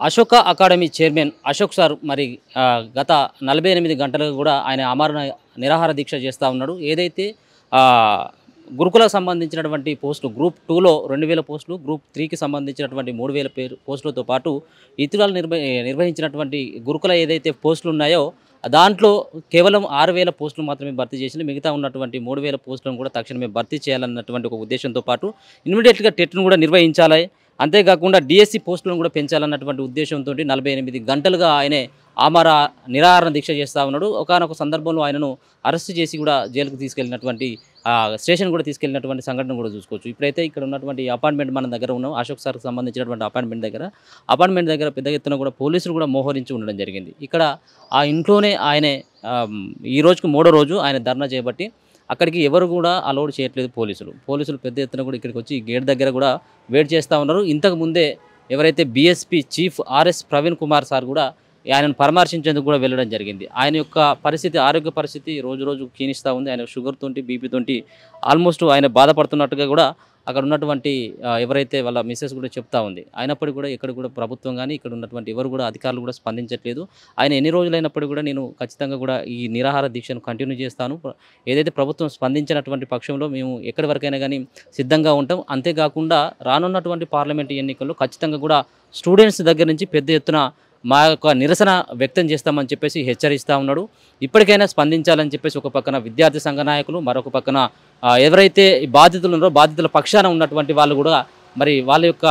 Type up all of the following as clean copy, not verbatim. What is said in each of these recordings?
Ashoka academy chairman Ashok sir మరి గత 48 గంటలుగా కూడా ఆయన ఆమరణ నిరాహార దీక్ష చేస్తూ ఉన్నాడు. ఏదైతే గురుకులకు సంబంధించినటువంటి పోస్టులు గ్రూప్ 2లో 2000 పోస్టులు, గ్రూప్ 3కి సంబంధించినటువంటి 3000 పోస్టులతో పాటు ఇతరులు నిర్వహించినటువంటి గురుకుల ఏదైతే పోస్టులు ఉన్నాయో దాంట్లో కేవలం 6000 పోస్టులు మాత్రమే భర్తీ చేసి మిగతా ఉన్నటువంటి 3000 పోస్టులను కూడా తక్షణమే భర్తీ చేయాలన్నటువంటి ఒక ఉద్దేశంతో పాటు ఇమ్మీడియట్గా టెట్ను కూడా నిర్వహించాలి. అంతేకాకుండా డిఎస్సి పోస్టులను కూడా పెంచాలన్నటువంటి ఉద్దేశంతో 48 గంటలుగా ఆయనే నిరాహార దీక్ష చేస్తూ ఉన్నాడు. ఒకానొక సందర్భంలో ఆయనను అరెస్ట్ చేసి కూడా జైలుకు తీసుకెళ్ళినటువంటి స్టేషన్ కూడా తీసుకెళ్ళినటువంటి సంఘటన కూడా చూసుకోవచ్చు. ఇప్పుడైతే ఇక్కడ ఉన్నటువంటి అపార్ట్మెంట్ మన దగ్గర ఉన్నాం, అశోక్ సార్కి సంబంధించినటువంటి అపార్ట్మెంట్ దగ్గర పెద్ద ఎత్తున కూడా పోలీసులు కూడా మోహరించి ఉండడం జరిగింది. ఇక్కడ ఆ ఇంట్లోనే ఆయనే ఈ రోజుకు 3వ రోజు ఆయన ధర్నా చేయబట్టి అక్కడికి ఎవరు కూడా అలౌడ్ చేయట్లేదు. పోలీసులు పెద్ద ఎత్తున కూడా ఇక్కడికి వచ్చి గేట్ దగ్గర కూడా వెయిట్ చేస్తూ ఉన్నారు. ఇంతకు ముందే ఎవరైతే BSP chief RS Praveen Kumar sir కూడా ఆయనను పరామర్శించేందుకు కూడా వెళ్ళడం జరిగింది. ఆయన యొక్క ఆరోగ్య పరిస్థితి రోజు రోజు క్షీణిస్తూ ఉంది. ఆయన షుగర్ తోటి బీపీ తోటి ఆల్మోస్ట్ ఆయన బాధపడుతున్నట్టుగా కూడా అక్కడ ఉన్నటువంటి ఎవరైతే వాళ్ళ మిస్సెస్ కూడా చెప్తా ఉంది. అయినప్పటికీ కూడా ఇక్కడ కూడా ప్రభుత్వం కానీ ఇక్కడ ఉన్నటువంటి ఎవరు కూడా అధికారులు కూడా స్పందించట్లేదు. ఆయన ఎన్ని రోజులైనప్పటికీ కూడా నేను ఖచ్చితంగా కూడా ఈ నిరాహార దీక్షను కంటిన్యూ చేస్తాను. ఏదైతే ప్రభుత్వం స్పందించినటువంటి పక్షంలో మేము ఎక్కడి వరకైనా కానీ సిద్ధంగా ఉంటాం. అంతేకాకుండా రానున్నటువంటి పార్లమెంటు ఎన్నికల్లో ఖచ్చితంగా కూడా స్టూడెంట్స్ దగ్గర నుంచి పెద్ద ఎత్తున మా యొక్క నిరసన వ్యక్తం చేస్తామని చెప్పేసి హెచ్చరిస్తూ ఉన్నాడు. ఇప్పటికైనా స్పందించాలని చెప్పేసి ఒక పక్కన విద్యార్థి సంఘ నాయకులు, మరొక పక్కన ఎవరైతే బాధితులు ఉన్నారో బాధితుల పక్షాన ఉన్నటువంటి వాళ్ళు కూడా మరి వాళ్ళ యొక్క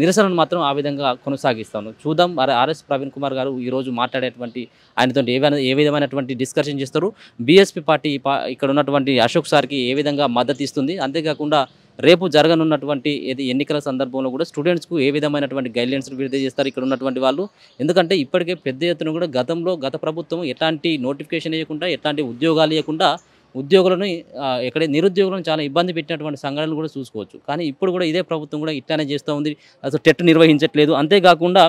నిరసనను మాత్రం ఆ విధంగా కొనసాగిస్తాను. చూద్దాం మరి ఆర్ఎస్ ప్రవీణ్ కుమార్ గారు ఈరోజు మాట్లాడేటువంటి ఆయనతో ఏ విధమైనటువంటి డిస్కషన్ చేస్తారు, బీఎస్పీ పార్టీ ఇక్కడ ఉన్నటువంటి అశోక్ సార్కి ఏ విధంగా మద్దతు ఇస్తుంది, అంతేకాకుండా రేపు జరగనున్నటువంటి ఎన్నికల సందర్భంలో కూడా స్టూడెంట్స్కు ఏ విధమైనటువంటి గైడ్లైన్స్ విడుదల చేస్తారు ఇక్కడ ఉన్నటువంటి వాళ్ళు. ఎందుకంటే ఇప్పటికే పెద్ద ఎత్తున కూడా గత ప్రభుత్వం ఎట్లాంటి నోటిఫికేషన్ ఇవ్వకుండా ఎట్లాంటి ఉద్యోగాలు ఇవ్వకుండా ఉద్యోగులను నిరుద్యోగులను చాలా ఇబ్బంది పెట్టినటువంటి సంఘటనలు కూడా చూసుకోవచ్చు. కానీ ఇప్పుడు కూడా ఇదే ప్రభుత్వం కూడా ఇట్లానే చేస్తూ ఉంది. అసలు టెట్ నిర్వహించట్లేదు. అంతేకాకుండా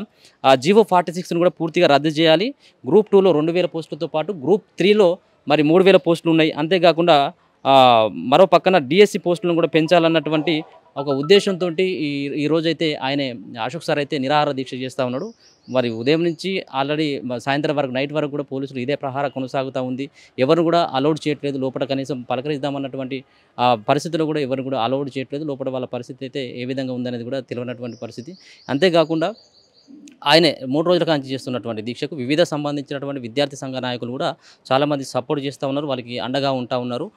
జీవో 46ను కూడా పూర్తిగా రద్దు చేయాలి. గ్రూప్ 2లో 2000 పోస్టులతో పాటు గ్రూప్ 3లో మరి 3000 పోస్టులు ఉన్నాయి. అంతేకాకుండా మరో పక్కన డిఎస్సి పోస్టులను కూడా పెంచాలన్నటువంటి ఒక ఉద్దేశంతో ఈ రోజైతే ఆయనే అశోక్ సార్ అయితే నిరాహార దీక్ష చేస్తూ ఉన్నాడు. మరి ఉదయం నుంచి ఆల్రెడీ సాయంత్రం వరకు నైట్ వరకు కూడా పోలీసులు ఇదే ప్రహార కొనసాగుతూ ఉంది. ఎవరు కూడా అలౌడ్ చేయట్లేదు. లోపల కనీసం పలకరిద్దామన్నటువంటి పరిస్థితుల్లో కూడా ఎవరు కూడా అలౌడ్ చేయట్లేదు. లోపల వాళ్ళ పరిస్థితి అయితే ఏ విధంగా ఉందనేది కూడా తెలియనటువంటి పరిస్థితి. అంతేకాకుండా ఆయనే 3 రోజుల కాంచి చేస్తున్నటువంటి దీక్షకు వివిధ సంబంధించినటువంటి విద్యార్థి సంఘ నాయకులు కూడా చాలామంది సపోర్ట్ చేస్తూ ఉన్నారు, వాళ్ళకి అండగా ఉంటా ఉన్నారు.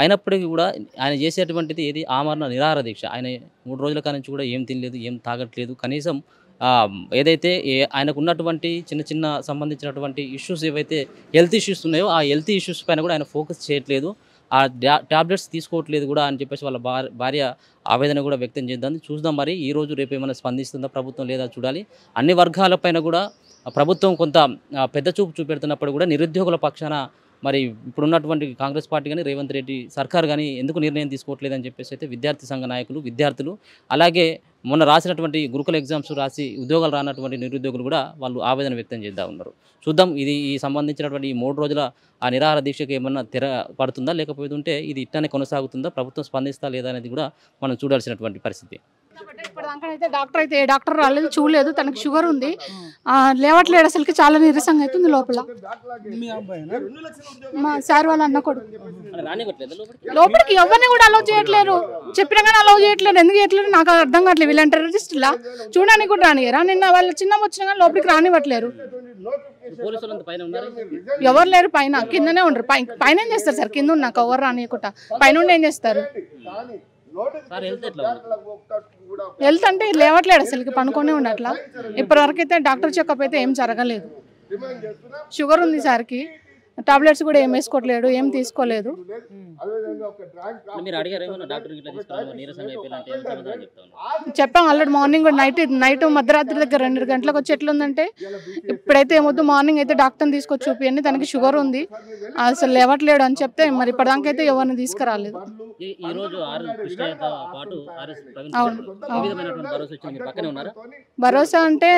అయినప్పటికీ కూడా ఆయన చేసేటువంటిది ఆమరణ నిరాహార దీక్ష. ఆయన 3 రోజుల కానించి కూడా ఏం తినలేదు, ఏం తాగట్లేదు. కనీసం ఏదైతే ఆయనకు ఉన్నటువంటి చిన్న సంబంధించినటువంటి ఇష్యూస్ ఏవైతే హెల్త్ ఇష్యూస్ ఉన్నాయో ఆ హెల్త్ ఇష్యూస్ పైన కూడా ఆయన ఫోకస్ చేయట్లేదు. ఆ ట్యాబ్లెట్స్ తీసుకోవట్లేదు కూడా అని చెప్పేసి వాళ్ళ భార్య ఆవేదన కూడా వ్యక్తం చేద్దాం. చూద్దాం మరి ఈరోజు రేపు ఏమైనా స్పందిస్తుందా ప్రభుత్వం లేదా చూడాలి. అన్ని వర్గాలపైన కూడా ప్రభుత్వం కొంత పెద్ద చూపు చూపెడుతున్నప్పుడు కూడా నిరుద్యోగుల పక్షాన మరి ఇప్పుడున్నటువంటి కాంగ్రెస్ పార్టీ కానీ రేవంత్ రెడ్డి సర్కార్ కానీ ఎందుకు నిర్ణయం తీసుకోవట్లేదని చెప్పేసి అయితే విద్యార్థి సంఘ నాయకులు, విద్యార్థులు, అలాగే మొన్న రాసినటువంటి గురుకుల ఎగ్జామ్స్ రాసి ఉద్యోగాలు రానటువంటి నిరుద్యోగులు కూడా వాళ్ళు ఆవేదన వ్యక్తం చేస్తూ ఉన్నారు. చూద్దాం ఈ సంబంధించినటువంటి ఈ 3 రోజుల ఆ నిరాహార దీక్షకు ఏమన్నా తెర పడుతుందా, లేకపోతే ఇది ఇట్లానే కొనసాగుతుందా, ప్రభుత్వం స్పందిస్తా లేదా అనేది కూడా మనం చూడాల్సినటువంటి పరిస్థితి. ఇప్పటిదాకా డాక్టర్ రాలేదు, చూడలేదు. తనకి షుగర్ ఉంది, లేవట్లేడు. అసలుకి చాలా నీరసంగా అవుతుంది. లోపల మా సార్ వాళ్ళ అన్న కొడుకు లోపలికి ఎవరిని కూడా అలౌ చేయట్లేరు. చెప్పినా కానీ అలౌ చేయట్లేదు. ఎందుకు చేయట్లేదు నాకు అర్థం కావట్లేదు. వీళ్ళంటే టెర్రరిస్టులా చూడడానికి కూడా రానియరా. నిన్న వాళ్ళు చిన్న వచ్చినా కానీ లోపలికి రానివ్వట్లేరు. ఎవరు లేరు, పైన కిందనే ఉండరు. పైన ఏం చేస్తారు సార్? కింద ఉన్నాక ఎవరు రానియకుండా పైన ఏం చేస్తారు? హెల్త్ అంటే లేవట్లేడు, అసలుకి పనుకొనే ఉండట్లా. ఇప్పటివరకు అయితే డాక్టర్ చెకప్ అయితే ఏం జరగలేదు. షుగర్ ఉంది సార్కి, టాబ్లెట్స్ కూడా ఏం వేసుకోవట్లేడు, ఏం తీసుకోలేదు. చెప్పాం ఆల్రెడీ మార్నింగ్ నైట్ మధ్యరాత్రి దగ్గర 2 గంటలకు వచ్చి ఎట్లుందంటే ఇప్పుడైతే ఏమొద్దు, మార్నింగ్ అయితే డాక్టర్ని తీసుకొచ్చి చూపియండి, తనకి షుగర్ ఉంది, అసలు లేవట్లేడు అని చెప్తే మరి ఇప్పటిదాకా అయితే ఎవరిని తీసుకురాలేదు. భరోసా అంటే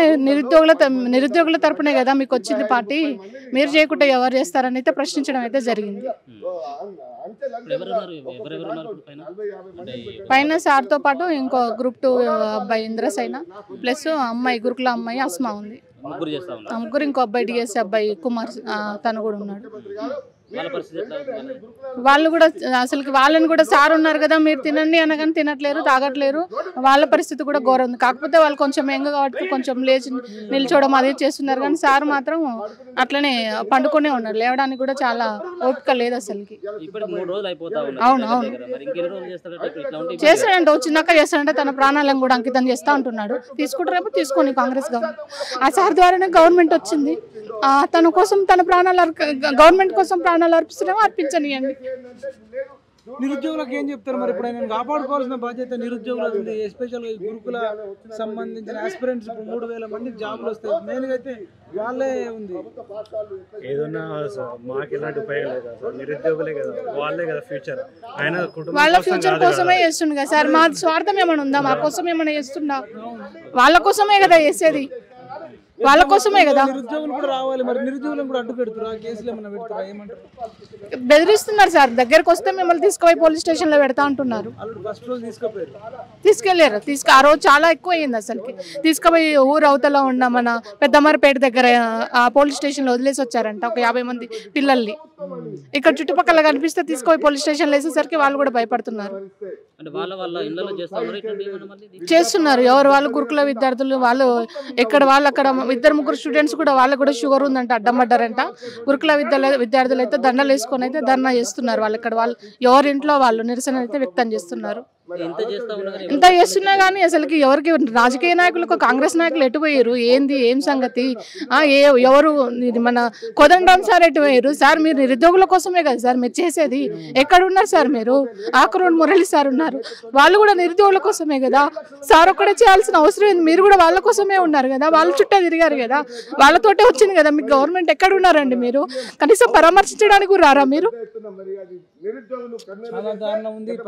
నిరుద్యోగుల తరపునే కదా మీకు వచ్చింది పార్టీ. మీరు చేయకుండా ఎవరు చేస్తారు చేస్తున్నారని అయితే ప్రశ్నించడం అయితే జరిగింది. పైన సార్తో పాటు ఇంకో గ్రూప్ 2 అబ్బాయి ఇంద్రసైన ప్లస్ అమ్మాయి గురుకుల అమ్మాయి అస్మా ఉంది. ముగ్గురు ఇంకో అబ్బాయి డిఎస్సి అబ్బాయి కుమార్ తను కూడా ఉన్నాడు. వాళ్ళు కూడా అసలుకి వాళ్ళని కూడా సార్ ఉన్నారు కదా మీరు తినండి అనగానే తినట్లేరు, తాగట్లేరు. వాళ్ళ పరిస్థితి కూడా ఘోరం ఉంది. కాకపోతే వాళ్ళు కొంచెం యంగ్ కాబట్టి కొంచెం లేచి నిల్చోవడం అది చేస్తున్నారు, కానీ సార్ మాత్రం అట్లనే పండుకునే ఉన్నారు. లేవడానికి కూడా చాలా ఓపిక లేదు అసలుకి. అవును అవును చేస్తాడంటే వచ్చినాక చేస్తాడంటే తన ప్రాణాలను కూడా అంకితం చేస్తా ఉంటున్నాడు. తీసుకుంటారేమో తీసుకొని కాంగ్రెస్ గవర్నమెంట్ ఆ సార్ ద్వారానే గవర్నమెంట్ వచ్చింది. తన కోసం తన ప్రాణాలు గవర్నమెంట్ కోసం ప్రాణాలు అర్పిస్తున్నామో అర్పించనియండి. నిరుద్యోగులకు ఏం చెప్తారు మరి? ఇప్పుడు ఆయన కాపాడుకోవాల్సిన బాధ్యత నిరుద్యోగులు ఉంది. ఎస్పెషల్గా గురుకుల సంబంధించిన ఆస్పిరెంట్స్ 3000 మందికి జాబులు వస్తాయి. మెయిన్గా అయితే వాళ్ళే ఉంది. ఏదన్నా మాకు ఎలాంటి ఉపయోగం లేదు సార్, నిరుద్యోగులే కదా, వాళ్ళే కదా ఫ్యూచర్. ఆయన వాళ్ళ ఫ్యూచర్ కోసమే చేస్తుండ కదా సార్. మా స్వార్థం ఏమైనా ఉందా? మా కోసం ఏమైనా చేస్తుండా? వాళ్ళ కోసమే కదా చేసేది, వాళ్ళ కోసమే కదా. నిరుద్యోగులు కూడా రావాలి. మరి నిరుద్యోగులను కూడా అడ్డు పెడుతున్నారు. ఆ కేసులు ఏమైనా పెడతారా? ఏమంటారు? బెదిరిస్తున్నారు సార్. దగ్గరకు వస్తే మిమ్మల్ని తీసుకుపోయి పోలీస్ స్టేషన్ లో పెడతా అంటున్నారు. తీసుకెళ్లారు. ఆ రోజు చాలా ఎక్కువ అయ్యింది అసలుకి. తీసుకుపోయి ఊరు అవతల ఉన్న మన పెద్దమరిపేట దగ్గర ఆ పోలీస్ స్టేషన్ లో వదిలేసి వచ్చారంట ఒక 50 మంది పిల్లల్ని. ఇక్కడ చుట్టుపక్కల కనిపిస్తే తీసుకుపోయి పోలీస్ స్టేషన్ లో వేసేసరికి వాళ్ళు కూడా భయపడుతున్నారు. చేస్తున్నారు ఎవరు వాళ్ళు గురుకుల విద్యార్థులు. వాళ్ళు ఎక్కడ వాళ్ళు అక్కడ 2-3 స్టూడెంట్స్ కూడా వాళ్ళకు కూడా షుగర్ ఉందంట, అడ్డం పడ్డారంట. గురుకుల విద్యార్థులు అయితే దండలు వేసుకొని అయితే ధర్నా చేస్తున్నారు. వాళ్ళు ఇక్కడ వాళ్ళు ఎవరి ఇంట్లో వాళ్ళు నిరసన అయితే వ్యక్తం చేస్తున్నారు. ఇంత చేస్తున్నా కానీ అసలుకి ఎవరికి రాజకీయ నాయకులకు కాంగ్రెస్ నాయకులు ఎటు పోయారు? ఏంది ఏం సంగతి? ఎవరు మన కోదండరామ్ సార్ ఎటు పోయారు? సార్ మీరు నిరుద్యోగుల కోసమే కదా సార్ మీరు చేసేది. ఎక్కడ ఉన్నారు సార్ మీరు? ఆకురోడ్ మురళి సార్ ఉన్నారు, వాళ్ళు కూడా నిరుద్యోగుల కోసమే కదా. సార్ ఒక్కడే చేయాల్సిన అవసరం ఏంది? మీరు కూడా వాళ్ళ కోసమే ఉన్నారు కదా, వాళ్ళ చుట్టూ తిరిగారు కదా, వాళ్ళతోటే వచ్చింది కదా మీకు గవర్నమెంట్. ఎక్కడ ఉన్నారండి మీరు? కనీసం పరామర్శించడానికి కూడా రారా మీరు?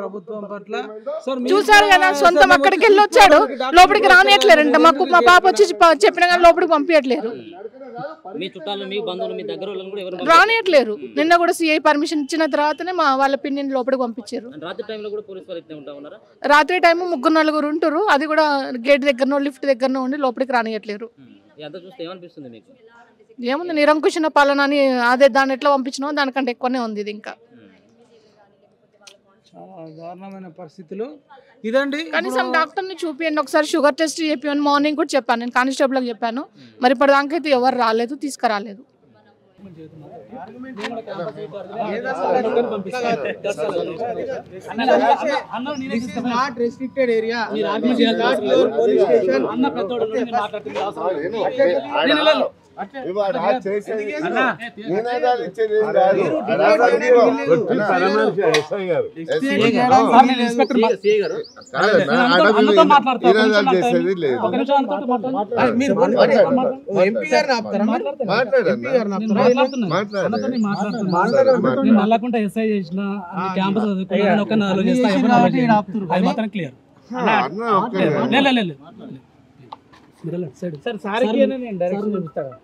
ప్రభుత్వం పట్ల చూసారు కదా, సొంతం అక్కడికి వెళ్ళి వచ్చాడు, లోపలికి రానియట్లేరంట. మా పాప వచ్చి చెప్పినా కానీ లోపలికి పంపించట్లేరు, రానియట్లేరు. నిన్న కూడా సిఐ పర్మిషన్ ఇచ్చిన తర్వాతనే వాళ్ళ పిన్నిని లోపలికి పంపించారు. రాత్రి టైం 3-4 ఉంటారు, అది కూడా గేట్ దగ్గరనో లిఫ్ట్ దగ్గరనో ఉండి లోపలికి రానియట్లేరు. ఏముంది నిరంకుశన పాలన అని, అదే దాన్ని ఎట్లా పంపించినా దానికంటే ఎక్కువనే ఉంది ఇది. ఇంకా దారుణమైన పరిస్థితులు ఇదండి. కనీసం డాక్టర్ని చూపియండి ఒకసారి, షుగర్ టెస్ట్ చెప్పాను. మార్నింగ్ కూడా చెప్పాను, నేను కానిస్టేబుల్కి చెప్పాను. మరి ఇప్పటిదాకా అయితే ఎవరు రాలేదు, తీసుకురాలేదు. నల్లకుంట ఎస్ఐ చేసిన క్యాంపస్ క్లియర్. సార్ సార్కి నేను డైరెక్షన్ చూపిస్తాను.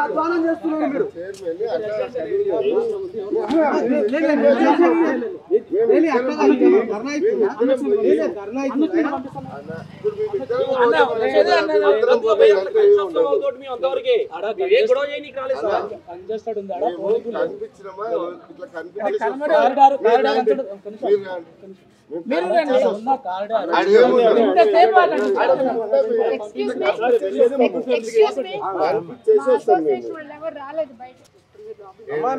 అధ్వానం చేస్తున్నారు మీరు.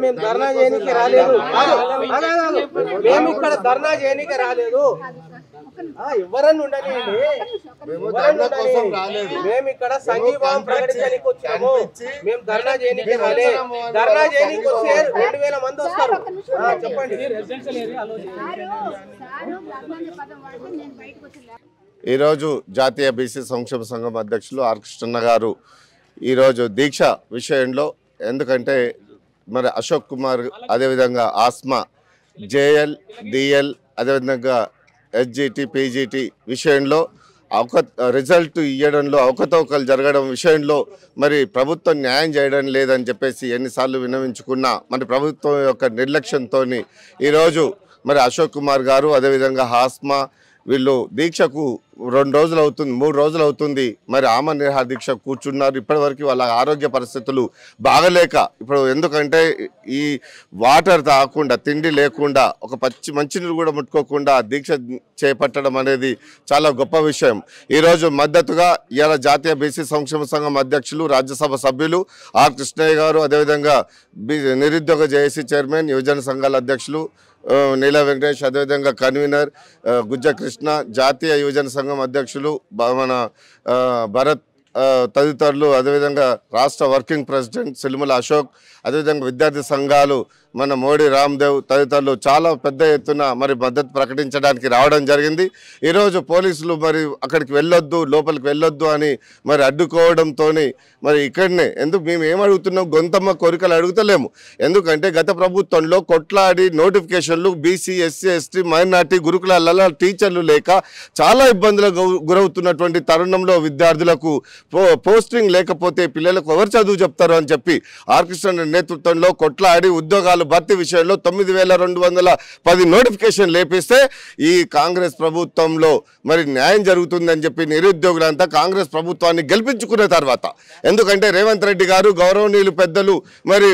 మేము ధర్నా చేయడానికి రాలేదు, మేము ఇక్కడ ధర్నా చేయడానికి రాలేదు. ఎవరన్నా ఉండనియండి, మేము ఇక్కడ సంఘీభావం ప్రకటించడానికి వచ్చాము. మేము ధర్నా చేయడానికి రాలే. ధర్నా చేయడానికి వచ్చే 2000 మంది వస్తారు. చెప్పండి. ఈరోజు జాతీయ బీసీ సంక్షేమ సంఘం అధ్యక్షులు ఆర్ కృష్ణన్న గారు ఈరోజు దీక్ష విషయంలో, ఎందుకంటే మరి అశోక్ కుమార్, అదేవిధంగా ఆస్మా, జేఎల్, డిఎల్, అదేవిధంగా ఎస్జిటి, పీజీటీ విషయంలో రిజల్ట్ ఇవ్వడంలో అవకతవకలు జరగడం విషయంలో మరి ప్రభుత్వం న్యాయం చేయడం లేదని చెప్పేసి ఎన్నిసార్లు విన్నవించుకున్నా మరి ప్రభుత్వం యొక్క నిర్లక్ష్యంతో ఈరోజు మరి అశోక్ కుమార్ గారు, అదేవిధంగా ఆస్మా వీళ్ళు దీక్షకు 2 రోజులు అవుతుంది, 3 రోజులు అవుతుంది మరి ఆమరణ నిరాహార దీక్ష కూర్చున్నారు. ఇప్పటివరకు వాళ్ళ ఆరోగ్య పరిస్థితులు బాగలేక, ఇప్పుడు ఎందుకంటే ఈ వాటర్ తాగకుండా, తిండి లేకుండా, ఒక మంచినీరు కూడా ముట్టుకోకుండా దీక్ష చేపట్టడం అనేది చాలా గొప్ప విషయం. ఈరోజు మద్దతుగా ఇవాళ జాతీయ బీసీ సంక్షేమ సంఘం అధ్యక్షులు, రాజ్యసభ సభ్యులు ఆర్ కృష్ణయ్య గారు, అదేవిధంగా నిరుద్యోగ జేఏసీ చైర్మన్, యువజన సంఘాల అధ్యక్షులు నీల వెంకటేష్, అదేవిధంగా కన్వీనర్ గుజ్జ కృష్ణ, జాతీయ యువజన సంఘం అధ్యక్షులు మన భరత్ తదితరులు, అదేవిధంగా రాష్ట్ర వర్కింగ్ ప్రెసిడెంట్ సిల్ముల అశోక్, అదేవిధంగా విద్యార్థి సంఘాలు మన మోడీ రామ్దేవ్ తదితరులు చాలా పెద్ద ఎత్తున మరి మద్దతు ప్రకటించడానికి రావడం జరిగింది. ఈరోజు పోలీసులు మరి అక్కడికి వెళ్ళొద్దు, లోపలికి వెళ్ళొద్దు అని మరి అడ్డుకోవడంతో మరి ఇక్కడనే మేము ఏమడుగుతున్నాం, గొంతమ్మ కోరికలు అడుగుతలేము. ఎందుకంటే గత ప్రభుత్వంలో కొట్లాడి నోటిఫికేషన్లు బీసీ, ఎస్సీ, ఎస్టీ, మైనార్టీ గురుకులాలలో టీచర్లు లేక చాలా ఇబ్బందులకు గురవుతున్నటువంటి తరుణంలో విద్యార్థులకు పోస్టింగ్ లేకపోతే పిల్లలకు ఎవరు చదువు చెప్తారు అని చెప్పి ఆర్ కృష్ణ నేతృత్వంలో కొట్లాడి ఉద్యోగాలు భర్తీ విషయంలో 9210 నోటిఫికేషన్ లేపిస్తే ఈ కాంగ్రెస్ ప్రభుత్వంలో మరి న్యాయం జరుగుతుందని చెప్పి నిరుద్యోగులంతా కాంగ్రెస్ ప్రభుత్వాన్ని గెలిపించుకున్న తర్వాత, ఎందుకంటే రేవంత్ రెడ్డి గారు గౌరవనీయులు పెద్దలు మరి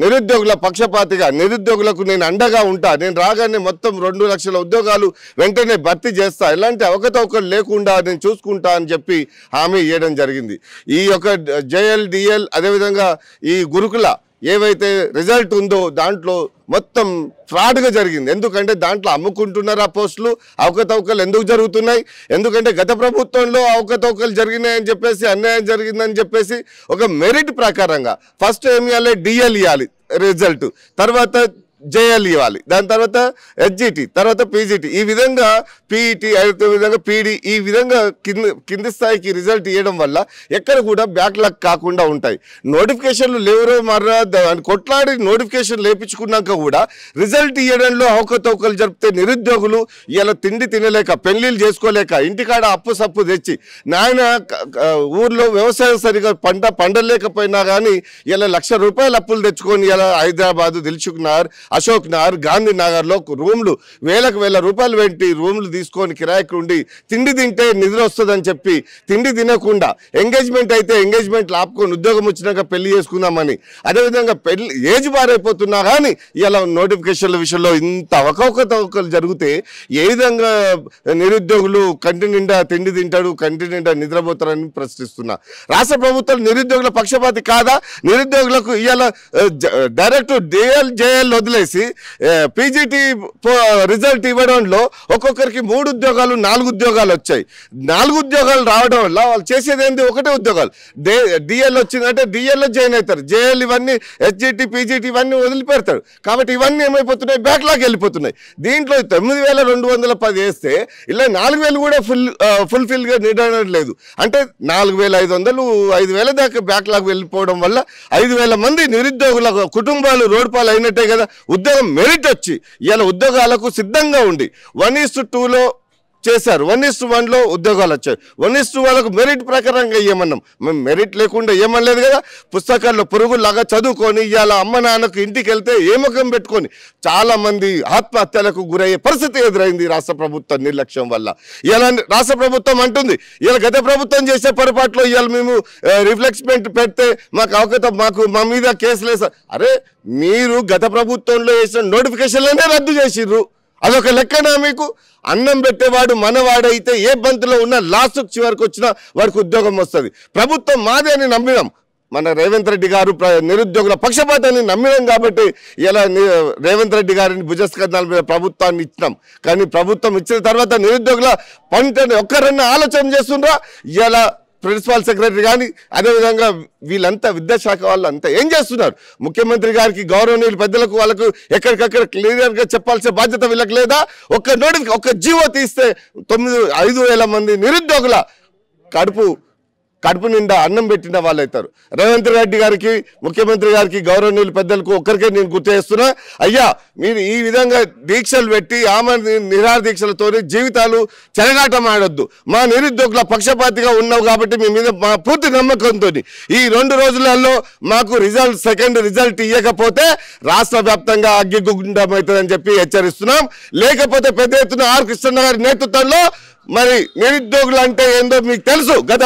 నిరుద్యోగుల పక్షపాతిగా, నిరుద్యోగులకు నేను అండగా ఉంటా, నేను రాగానే మొత్తం 2 లక్షల ఉద్యోగాలు వెంటనే భర్తీ చేస్తా, ఎలాంటి అవకతవకలు లేకుండా నేను చూసుకుంటా అని చెప్పి హామీ ఇవ్వడం జరిగింది. ఈ యొక్క జేఎల్, డిఎల్, అదేవిధంగా ఈ గురుకుల ఏవైతే రిజల్ట్ ఉందో దాంట్లో మొత్తం ఫ్రాడ్గా జరిగింది. ఎందుకంటే దాంట్లో అమ్ముకుంటున్నారు ఆ పోస్టులు. అవకతవకలు ఎందుకు జరుగుతున్నాయి? ఎందుకంటే గత ప్రభుత్వంలో అవకతవకలు జరిగినాయని చెప్పేసి, అన్యాయం జరిగిందని చెప్పేసి ఒక మెరిట్ ప్రకారంగా ఫస్ట్ ఏమి ఇవ్వాలి, డిఎల్ ఇవ్వాలి రిజల్ట్, తర్వాత జేఎల్ ఇవ్వాలి, దాని తర్వాత ఎస్జిటి, తర్వాత పీజీటీ, ఈ విధంగా పీఈటీ, అదే విధంగా పీడీ, ఈ విధంగా కింది స్థాయికి రిజల్ట్ ఇవ్వడం వల్ల ఎక్కడ కూడా బ్యాక్లాగ్ కాకుండా ఉంటాయి. నోటిఫికేషన్లు లేవరో మర్రా కొట్లాడి నోటిఫికేషన్ లేపించుకున్నాక కూడా రిజల్ట్ ఇవ్వడంలో అవకతవకలు జరిపితే నిరుద్యోగులు ఇలా తిండి తినలేక, పెళ్లిళ్ళు చేసుకోలేక, ఇంటికాడ అప్పు సప్పు తెచ్చి, నాయన ఊర్లో వ్యవసాయం సరిగా పండలేకపోయినా కానీ ఇలా 1,00,000 రూపాయలు అప్పులు తెచ్చుకొని ఇలా హైదరాబాదు, దిల్సుఖ్నగర్, అశోక్ నగర్, గాంధీ నగర్లో రూమ్లు వేల రూపాయలు పెట్టి రూమ్లు తీసుకొని కిరాయికి ఉండి తిండి తింటే నిద్ర వస్తుందని చెప్పి తిండి తినకుండా ఎంగేజ్మెంట్ అయితే ఎంగేజ్మెంట్లు ఆపుకొని ఉద్యోగం వచ్చినాక పెళ్లి చేసుకుందామని, అదేవిధంగా పెళ్లి ఏజ్ బారైపోతున్నా కానీ ఇలా నోటిఫికేషన్ల విషయంలో ఇంత అవకతవకలు జరిగితే ఏ విధంగా నిరుద్యోగులు కంటి నిండా తిండి తింటాడు, కంటి నిండా నిద్రపోతారని ప్రశ్నిస్తున్నా. రాష్ట్ర ప్రభుత్వం నిరుద్యోగుల పక్షపాతి కాదా? నిరుద్యోగులకు ఇవాళ డైరెక్ట్ జేఎల్ వదిలేసి పీజీటీ రిజల్ట్ ఇవ్వడంలో ఒక్కొక్కరికి 3 ఉద్యోగాలు 4 ఉద్యోగాలు వచ్చాయి. 4 ఉద్యోగాలు రావడం వల్ల వాళ్ళు చేసేది ఏంటి? ఒకటే ఉద్యోగాలు. డిఎల్ వచ్చిందంటే డిఎల్లో జాయిన్ అవుతారు, జేఎల్ ఇవన్నీ హెచ్జిటి పీజీటీ ఇవన్నీ వదిలిపెడతారు. కాబట్టి ఇవన్నీ ఏమైపోతున్నాయి? బ్యాక్లాగ్ వెళ్ళిపోతున్నాయి. దీంట్లో 9,210 వేస్తే ఇలా 4,000 కూడా ఫుల్ఫిల్గా నిలడం లేదు. అంటే 4,500 5,000 దాకా బ్యాక్లాగ్ వెళ్ళిపోవడం వల్ల 5,000 మంది నిరుద్యోగుల కుటుంబాలు రోడ్డు పాలు అయినట్టే కదా. ఉద్యోగం మెరిట్ వచ్చి ఇలా ఉద్యోగాలకు సిద్ధంగా ఉండి 1:2లో చేశారు, 1:1లో ఉద్యోగాలు వచ్చాయి. 1:1కు మెరిట్ ప్రకారంగా ఇవ్వమన్నాం. మేము మెరిట్ లేకుండా ఏమనలేదు కదా. పుస్తకాల్లో పురుగులాగా చదువుకొని ఇవాళ అమ్మ నాన్నకు ఇంటికి వెళ్తే ఏ ముఖం పెట్టుకొని చాలా మంది ఆత్మహత్యలకు గురయ్యే పరిస్థితి ఎదురైంది రాష్ట్ర ప్రభుత్వం నిర్లక్ష్యం వల్ల. ఇలా రాష్ట్ర ప్రభుత్వం అంటుంది ఇలా గత ప్రభుత్వం చేసే పొరపాట్లు ఇవాళ మేము రిఫ్లెక్స్మెంట్ పెడితే మాకు మా మీద కేసులు వేసారు. అరే మీరు గత ప్రభుత్వంలో వేసిన నోటిఫికేషన్లనే రద్దు చేసిర్రు. అదొక లెక్కనా మీకు? అన్నం పెట్టేవాడు మనవాడైతే ఏ బంతులో ఉన్న లాస్ట్ చివరికి వచ్చినా వాడికి ఉద్యోగం వస్తుంది. ప్రభుత్వం మాదే అని నమ్మినాం. మన రేవంత్ రెడ్డి గారు నిరుద్యోగుల పక్షపాతాన్ని నమ్మినాం కాబట్టి ఇలా రేవంత్ రెడ్డి గారిని భుజస్కంధాల మీద ప్రభుత్వాన్ని ఇచ్చినాం. కానీ ప్రభుత్వం ఇచ్చిన తర్వాత నిరుద్యోగుల పంటని ఒక్కరన్నా ఆలోచన చేస్తుండ్రా? ఇలా ప్రిన్సిపల్ సెక్రటరీ కానీ అదేవిధంగా వీళ్ళంతా విద్యాశాఖ వాళ్ళు అంతా ఏం చేస్తున్నారు? ముఖ్యమంత్రి గారికి గౌరవనీయులు పెద్దలకు వాళ్ళకు ఎక్కడికక్కడ క్లియర్గా చెప్పాల్సిన బాధ్యత వీళ్ళకి లేదా? ఒక్క జీవో తీస్తే 5,000 మంది నిరుద్యోగుల కడుపు నిండా అన్నం పెట్టిన వాళ్ళు అవుతారు. రేవంత్ రెడ్డి గారికి ముఖ్యమంత్రి గారికి గౌరవనీయులు పెద్దలకు ఒక్కరికే నేను గుర్తు చేస్తున్నా, అయ్యా మీరు ఈ విధంగా దీక్షలు పెట్టి నిరాహార దీక్షలతో జీవితాలు చెలగాటం ఆడొద్దు. మా నిరుద్యోగుల పక్షపాతిగా ఉన్నావు కాబట్టి మీ మీద మా పూర్తి నమ్మకంతో ఈ 2 రోజులలో మాకు సెకండ్ రిజల్ట్ ఇవ్వకపోతే రాష్ట్ర వ్యాప్తంగా అగ్గిగుండం అవుతుందని చెప్పి హెచ్చరిస్తున్నాం. లేకపోతే పెద్ద ఎత్తున ఆర్ కృష్ణ గారి నేతృత్వంలో మరి నిరుద్యోగులు అంటే ఏందో మీకు తెలుసు. గత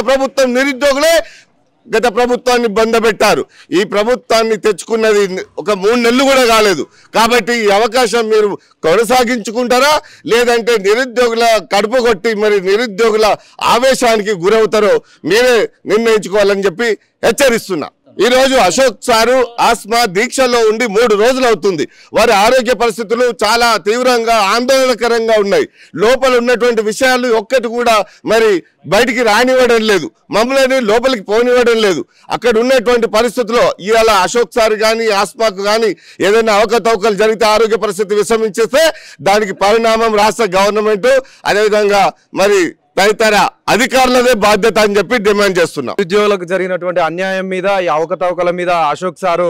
ప్రభుత్వాన్ని బంధపెట్టారు. ఈ ప్రభుత్వాన్ని తెచ్చుకున్నది ఒక 3 నెలలు కూడా కాలేదు. కాబట్టి ఈ అవకాశం మీరు కొనసాగించుకుంటారా లేదంటే నిరుద్యోగుల కడుపు కొట్టి మరి నిరుద్యోగుల ఆవేశానికి గురవుతారో మీరే నిర్ణయించుకోవాలని చెప్పి హెచ్చరిస్తున్నా. ఈరోజు అశోక్ సారు ఆస్మా దీక్షలో ఉండి 3 రోజులు అవుతుంది. వారి ఆరోగ్య పరిస్థితులు చాలా తీవ్రంగా ఆందోళనకరంగా ఉన్నాయి. లోపల ఉన్నటువంటి విషయాలు ఒక్కటి కూడా మరి బయటికి రానివ్వడం లేదు, మమ్మల్ని లోపలికి పోనివ్వడం లేదు. అక్కడ ఉన్నటువంటి పరిస్థితుల్లో ఇవాళ అశోక్ సార్ కానీ ఆస్మాకు కానీ ఏదైనా అవకతవకలు జరిగితే ఆరోగ్య పరిస్థితి విషమించేస్తే దానికి పరిణామం రాష్ట్ర గవర్నమెంట్ అదేవిధంగా మరి తదితర అధికారులదే బాధ్యత అని చెప్పి డిమాండ్ చేస్తున్నాం. ఉద్యోగులకు జరిగినటువంటి అన్యాయం మీద ఈ అవకతవకల మీద అశోక్ సారు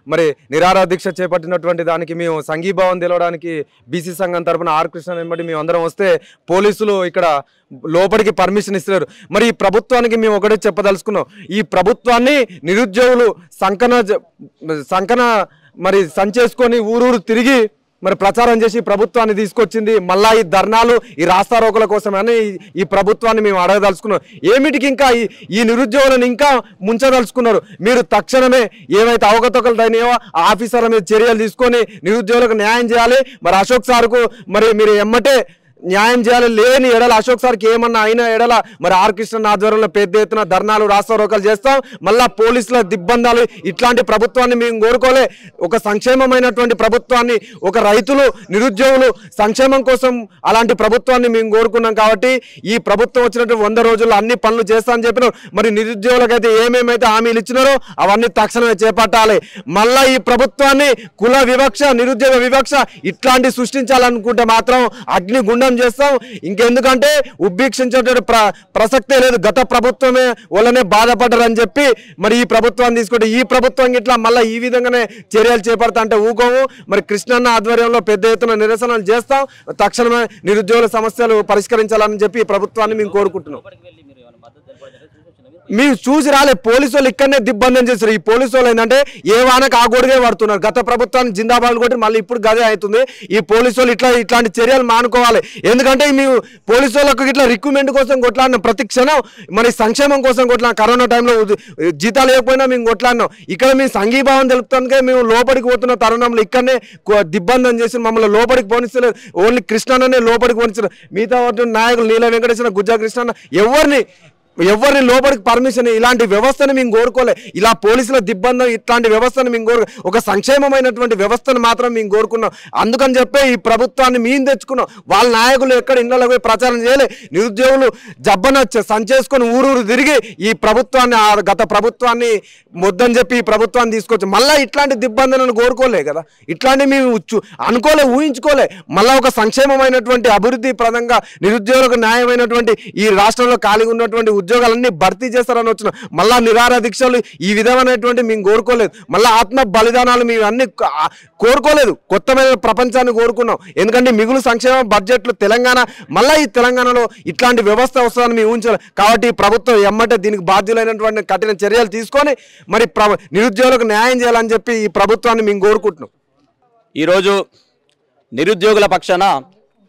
మరి నిరాహార దీక్ష చేపట్టినటువంటి దానికి మేము సంఘీభావం తెలవడానికి బీసీ సంఘం తరపున ఆర్ కృష్ణ వెంబడి మేము అందరం వస్తే పోలీసులు ఇక్కడ లోపలికి పర్మిషన్ ఇస్తున్నారు. మరి ఈ ప్రభుత్వానికి మేము ఒకటే చెప్పదలుచుకున్నాం, ఈ ప్రభుత్వాన్ని నిరుద్యోగులు సంకన మరి సంచేసుకొని ఊరూరు తిరిగి మరి ప్రచారం చేసి ప్రభుత్వాన్ని తీసుకొచ్చింది. మళ్ళా ఈ ధర్నాలు ఈ రాస్తారోకల కోసమని ఈ ప్రభుత్వాన్ని మేము అడగదలుచుకున్నాం. ఏమిటికి ఇంకా ఈ నిరుద్యోగులను ఇంకా ముంచదలుచుకున్నారు? మీరు తక్షణమే ఏవైతే అవకతవకలు అయినాయో ఆఫీసర్ల మీద చర్యలు తీసుకొని నిరుద్యోగులకు న్యాయం చేయాలి. మరి అశోక్ సార్కు మరి మీరు ఎమ్మటే న్యాయం చేయాలి. లేని ఎడల అశోక్ సార్కి ఏమన్నా అయినా ఎడల మరి ఆర్ కృష్ణ ఆధ్వర్యంలో పెద్ద ఎత్తున ధర్నాలు రాస్తారోకలు చేస్తాం. మళ్ళా పోలీసుల దిగ్బంధాలు ఇట్లాంటి ప్రభుత్వాన్ని మేము కోరుకోలే. ఒక సంక్షేమమైనటువంటి ప్రభుత్వాన్ని, ఒక రైతులు నిరుద్యోగులు సంక్షేమం కోసం అలాంటి ప్రభుత్వాన్ని మేము కోరుకున్నాం. కాబట్టి ఈ ప్రభుత్వం వచ్చినట్టు 100 రోజుల్లో అన్ని పనులు చేస్తా అని చెప్పినారు. మరి నిరుద్యోగులకైతే ఏమేమైతే హామీలు ఇచ్చినారో అవన్నీ తక్షణమే చేపట్టాలి. మళ్ళా ఈ ప్రభుత్వాన్ని కుల వివక్ష, నిరుద్యోగ వివక్ష ఇట్లాంటి సృష్టించాలనుకుంటే మాత్రం అగ్నిగుండం చేస్తాం. ఇంకెందుకంటే ఉబ్బీక్షించే ప్రసక్తే లేదు. గత ప్రభుత్వమే వాళ్ళనే బాధపడ్డారని చెప్పి మరి ఈ ప్రభుత్వాన్ని తీసుకుంటే ఈ ప్రభుత్వం ఇట్లా మళ్ళీ ఈ విధంగానే చర్యలు చేపడతా అంటే ఊకోము. మరి కృష్ణన్న ఆధ్వర్యంలో పెద్ద ఎత్తున నిరసనలు చేస్తాం. తక్షణమే నిరుద్యోగుల సమస్యలు పరిష్కరించాలని చెప్పి ఈ ప్రభుత్వాన్ని మేము కోరుకుంటున్నాం. మీరు చూసి రాలే పోలీసు వాళ్ళు ఇక్కడనే దిగ్బంధం చేస్తారు. ఈ పోలీసు వాళ్ళు ఏంటంటే ఏ వానకు ఆ గొడుగే పడుతున్నారు. గత ప్రభుత్వాన్ని జిందాబాద్ కొట్టి మళ్ళీ ఇప్పుడు గదే అవుతుంది. ఈ పోలీసు వాళ్ళు ఇట్లాంటి చర్యలు మానుకోవాలి. ఎందుకంటే మేము పోలీసు వాళ్ళకు ఇట్లా రిక్రూట్మెంట్ కోసం కొట్లాడినాం, ప్రతి క్షణం మరి సంక్షేమం కోసం కొట్లాడినాం. కరోనా టైంలో జీతాలు లేకపోయినా మేము కొట్లాడినాం. ఇక్కడ మేము సంఘీభావం తెలుపుతానికే మేము లోపలికి పోతున్న తరుణంలో ఇక్కడనే దిగ్బంధం చేసి మమ్మల్ని లోపలికి పోనిస్తలేదు. ఓన్లీ కృష్ణనే లోపలికి పోనిస్తారు. మిగతా నాయకులు నీల వెంకటేశ్వర, గుజ్జా కృష్ణ ఎవరిని లోపలికి పర్మిషన్ ఇలాంటి వ్యవస్థను మేము కోరుకోలే. ఇలా పోలీసుల దిగ్బంధం ఇట్లాంటి వ్యవస్థను మేము ఒక సంక్షేమమైనటువంటి వ్యవస్థను మాత్రం మేము కోరుకున్నాం. అందుకని చెప్పే ఈ ప్రభుత్వాన్ని మేము తెచ్చుకున్నాం. వాళ్ళ నాయకులు ఎక్కడ ఇళ్ళలో పోయి ప్రచారం చేయలే. నిరుద్యోగులు జబ్బన సంచేసుకొని ఊరూరు తిరిగి ఈ ప్రభుత్వాన్ని గత ప్రభుత్వాన్ని మొద్దని చెప్పి ఈ ప్రభుత్వాన్ని తీసుకొచ్చి మళ్ళీ ఇట్లాంటి దిగ్బంధనను కోరుకోలే కదా. ఇట్లాంటి మేము అనుకోలే, ఊహించుకోలే. మళ్ళీ ఒక సంక్షేమమైనటువంటి అభివృద్ధి ప్రదంగా నిరుద్యోగులకు న్యాయమైనటువంటి ఈ రాష్ట్రంలో ఖాళీగా ఉన్నటువంటి ఉద్యోగాలన్నీ భర్తీ చేస్తారని వచ్చిన మళ్ళా నిరాహార దీక్షలు ఈ విధమైనటువంటి మేము కోరుకోలేదు. మళ్ళీ ఆత్మ బలిదానాలు మేము అన్ని కోరుకోలేదు. కొత్తమైన ప్రపంచాన్ని కోరుకున్నాం. ఎందుకంటే మిగులు సంక్షేమ బడ్జెట్లు తెలంగాణ మళ్ళీ ఈ తెలంగాణలో ఇట్లాంటి వ్యవస్థ వస్తుందని మేము ఊహించలేదు. కాబట్టి ఈ ప్రభుత్వం ఎమ్మటే దీనికి బాధ్యులైనటువంటి కఠిన చర్యలు తీసుకొని మరి నిరుద్యోగులకు న్యాయం చేయాలని చెప్పి ఈ ప్రభుత్వాన్ని మేము కోరుకుంటున్నాం. ఈరోజు నిరుద్యోగుల పక్షాన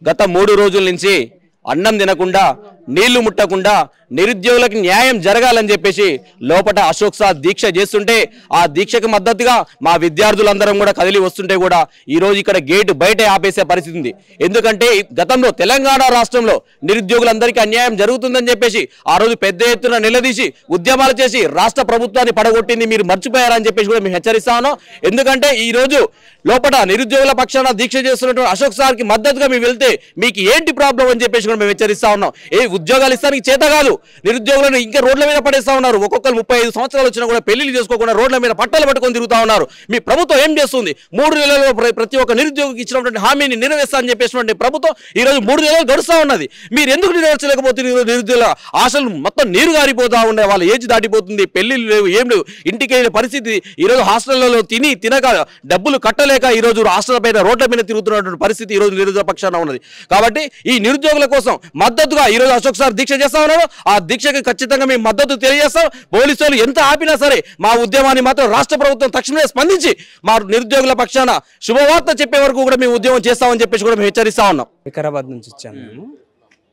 గత 3 రోజుల నుంచి అన్నం తినకుండా నీళ్లు ముట్టకుండా నిరుద్యోగులకు న్యాయం జరగాలని చెప్పేసి లోపట అశోక్ సార్ దీక్ష చేస్తుంటే ఆ దీక్షకు మద్దతుగా మా విద్యార్థులందరం కూడా కదిలి వస్తుంటే కూడా ఈరోజు ఇక్కడ గేటు బయట ఆపేసే పరిస్థితి ఉంది. ఎందుకంటే గతంలో తెలంగాణ రాష్ట్రంలో నిరుద్యోగులందరికీ అన్యాయం జరుగుతుందని చెప్పేసి ఆ రోజు పెద్ద ఎత్తున నిలదీసి ఉద్యమాలు చేసి రాష్ట్ర ప్రభుత్వాన్ని పడగొట్టింది మీరు మర్చిపోయారని చెప్పేసి కూడా మేము హెచ్చరిస్తా ఉన్నాం. ఎందుకంటే ఈ రోజు లోపల నిరుద్యోగుల పక్షాన దీక్ష చేస్తున్నటువంటి అశోక్ సార్కి మద్దతుగా మేము వెళ్తే మీకు ఏంటి ప్రాబ్లం అని చెప్పేసి కూడా మేము హెచ్చరిస్తా ఉన్నాం. ఉద్యోగాలు ఇస్తానికి చేత కాదు, నిరుద్యోగులను ఇంకా రోడ్ల మీద పడేస్తా ఉన్నారు. ఒక్కొక్కరు 35 సంవత్సరాలు వచ్చినా కూడా పెళ్లిళ్ళు చేసుకోకుండా రోడ్ల మీద పట్టాలు పట్టుకొని తిరుగుతా ఉన్నారు. మీ ప్రభుత్వం ఏం చేస్తుంది? 3 నెలల్లో ప్రతి ఒక్క నిరుద్యోగికి ఇచ్చినటువంటి హామీని నెరవేర్స్తా అని చెప్పేసినటువంటి ప్రభుత్వం ఈ రోజు 3 నెలలు గడుస్తూ ఉన్నది. మీరు ఎందుకు నెరవేర్చలేకపోతే నిరుద్యోగుల ఆశలు మొత్తం నీరు గారిపోతా ఉండే, వాళ్ళ ఏజ్ దాటిపోతుంది, పెళ్లిళ్ళు లేవు, ఏం లేవు, ఇంటికి వెళ్ళిన పరిస్థితి. ఈ రోజు హాస్టళ్లలో తినక డబ్బులు కట్టలేక ఈ రోజు హాస్టల్ పైన రోడ్ల మీద తిరుగుతున్నటువంటి పరిస్థితి ఈ రోజు నిరుద్యోగ పక్షాన ఉన్నది. కాబట్టి ఈ నిరుద్యోగుల కోసం మద్దతుగా ఈ రోజు అశోక్ సార్ దీక్ష చేస్తా ఉన్నారు. ఆ దీక్షకి ఖచ్చితంగా మేము మద్దతు తెలియజేస్తాం. పోలీసులు ఎంత ఆపినా సరే మా ఉద్యమాన్ని మాత్రం రాష్ట్ర ప్రభుత్వం తక్షణమే స్పందించి మా నిరుద్యోగుల పక్షాన శుభవార్త చెప్పే వరకు కూడా మేము ఉద్యమం చేస్తామని చెప్పేసి కూడా మేము హెచ్చరిస్తా ఉన్నాం. వికారాబాద్ నుంచి వచ్చాము మేము.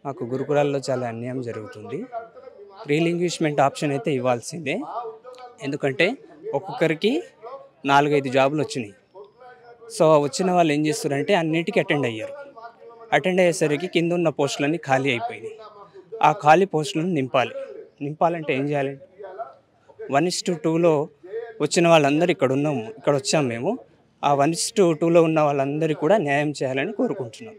మాకు గురుకులాల్లో చాలా అన్యాయం జరుగుతుంది. రీలింగ్విష్మెంట్ ఆప్షన్ అయితే ఇవ్వాల్సిందే. ఎందుకంటే ఒక్కొక్కరికి 4-5 జాబులు వచ్చినాయి. సో వచ్చిన వాళ్ళు ఏం చేస్తారంటే అన్నిటికీ అటెండ్ అయ్యారు. అటెండ్ అయ్యేసరికి కింద ఉన్న పోస్టులన్నీ ఖాళీ అయిపోయినాయి. ఆ ఖాళీ పోస్టులను నింపాలంటే ఏం చేయాలి? 1:2లో వచ్చిన వాళ్ళందరూ ఇక్కడ వచ్చాము మేము. ఆ 1:2లో ఉన్న వాళ్ళందరికీ కూడా న్యాయం చేయాలని కోరుకుంటున్నాం.